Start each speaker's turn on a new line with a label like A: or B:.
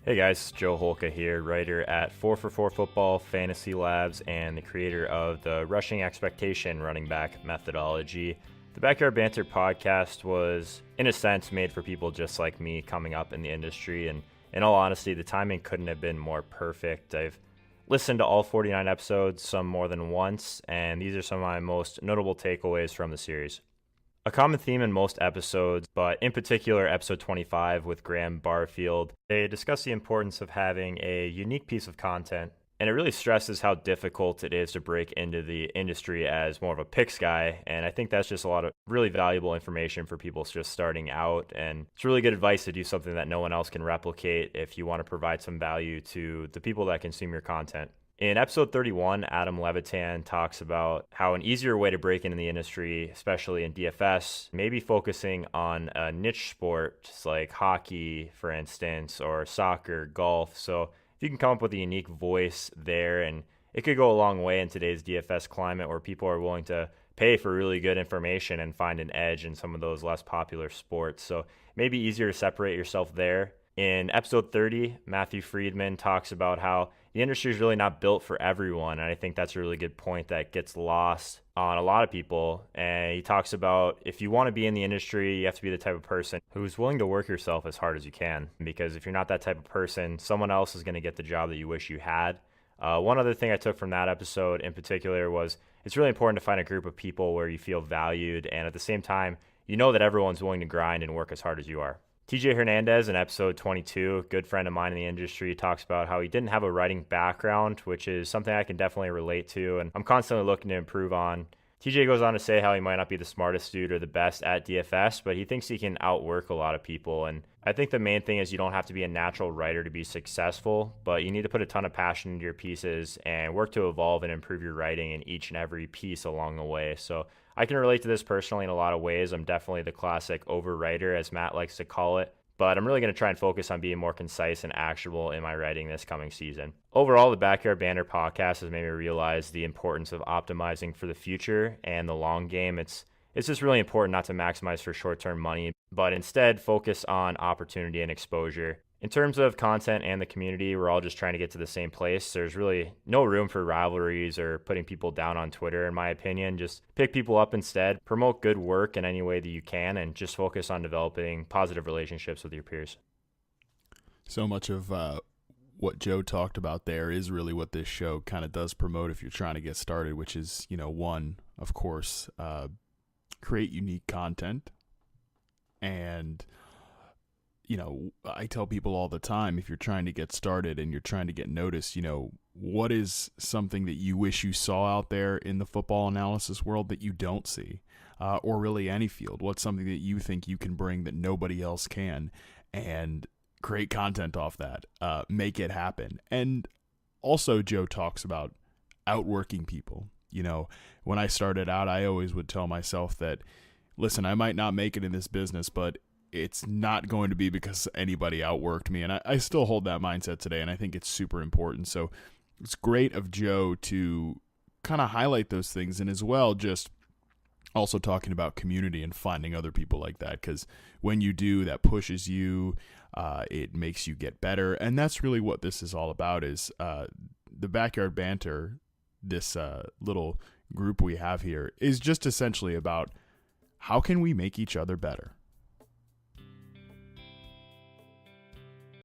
A: Hey guys, Joe Holka here, writer at 4for4 Football Fantasy Labs and the creator of the Rushing Expectation running back methodology. The Backyard Banter podcast was, in a sense, made for people just like me coming up in the industry, and in all honesty, the timing couldn't have been more perfect. I've listened to all 49 episodes, some more than once, and these are some of my most notable takeaways from the series. A common theme in most episodes, but in particular episode 25 with Graham Barfield, they discuss the importance of having a unique piece of content, and it really stresses how difficult it is to break into the industry as more of a picks guy, and I think that's just a lot of really valuable information for people just starting out, and it's really good advice to do something that no one else can replicate if you want to provide some value to the people that consume your content. In episode 31, Adam Levitan talks about how an easier way to break into the industry, especially in DFS, may be focusing on a niche sport like hockey, for instance, or soccer, golf. So if you can come up with a unique voice there, and it could go a long way in today's DFS climate where people are willing to pay for really good information and find an edge in some of those less popular sports. So it may be easier to separate yourself there. In episode 30, Matthew Friedman talks about how the industry is really not built for everyone, and I think that's a really good point that gets lost on a lot of people. And he talks about if you want to be in the industry, you have to be the type of person who's willing to work yourself as hard as you can, because if you're not that type of person, someone else is going to get the job that you wish you had. One other thing I took from that episode in particular was it's really important to find a group of people where you feel valued, and at the same time, you know that everyone's willing to grind and work as hard as you are. TJ Hernandez in episode 22, a good friend of mine in the industry, talks about how he didn't have a writing background, which is something I can definitely relate to, and I'm constantly looking to improve on. TJ goes on to say how he might not be the smartest dude or the best at DFS, but he thinks he can outwork a lot of people, and I think the main thing is you don't have to be a natural writer to be successful, but you need to put a ton of passion into your pieces and work to evolve and improve your writing in each and every piece along the way. So I can relate to this personally in a lot of ways. I'm definitely the classic overwriter, as Matt likes to call it, but I'm really going to try and focus on being more concise and actionable in my writing this coming season. Overall, the Backyard Banter podcast has made me realize the importance of optimizing for the future and the long game. It's just really important not to maximize for short-term money, but instead focus on opportunity and exposure. In terms of content and the community, we're all just trying to get to the same place. There's really no room for rivalries or putting people down on Twitter, in my opinion. Just pick people up instead, promote good work in any way that you can, and just focus on developing positive relationships with your peers.
B: So much of what Joe talked about there is really what this show kind of does promote if you're trying to get started, which is, one, of course, create unique content. And I tell people all the time, if you're trying to get started and you're trying to get noticed, what is something that you wish you saw out there in the football analysis world that you don't see, or really any field? What's something that you think you can bring that nobody else can, and create content off that, make it happen. And also Joe talks about outworking people. When I started out, I always would tell myself that, listen, I might not make it in this business, but it's not going to be because anybody outworked me. And I still hold that mindset today, and I think it's super important. So it's great of Joe to kind of highlight those things, and as well just also talking about community and finding other people like that, because when you do, that pushes you, it makes you get better. And that's really what this is all about, is the Backyard Banter, this little group we have here, is just essentially about how can we make each other better.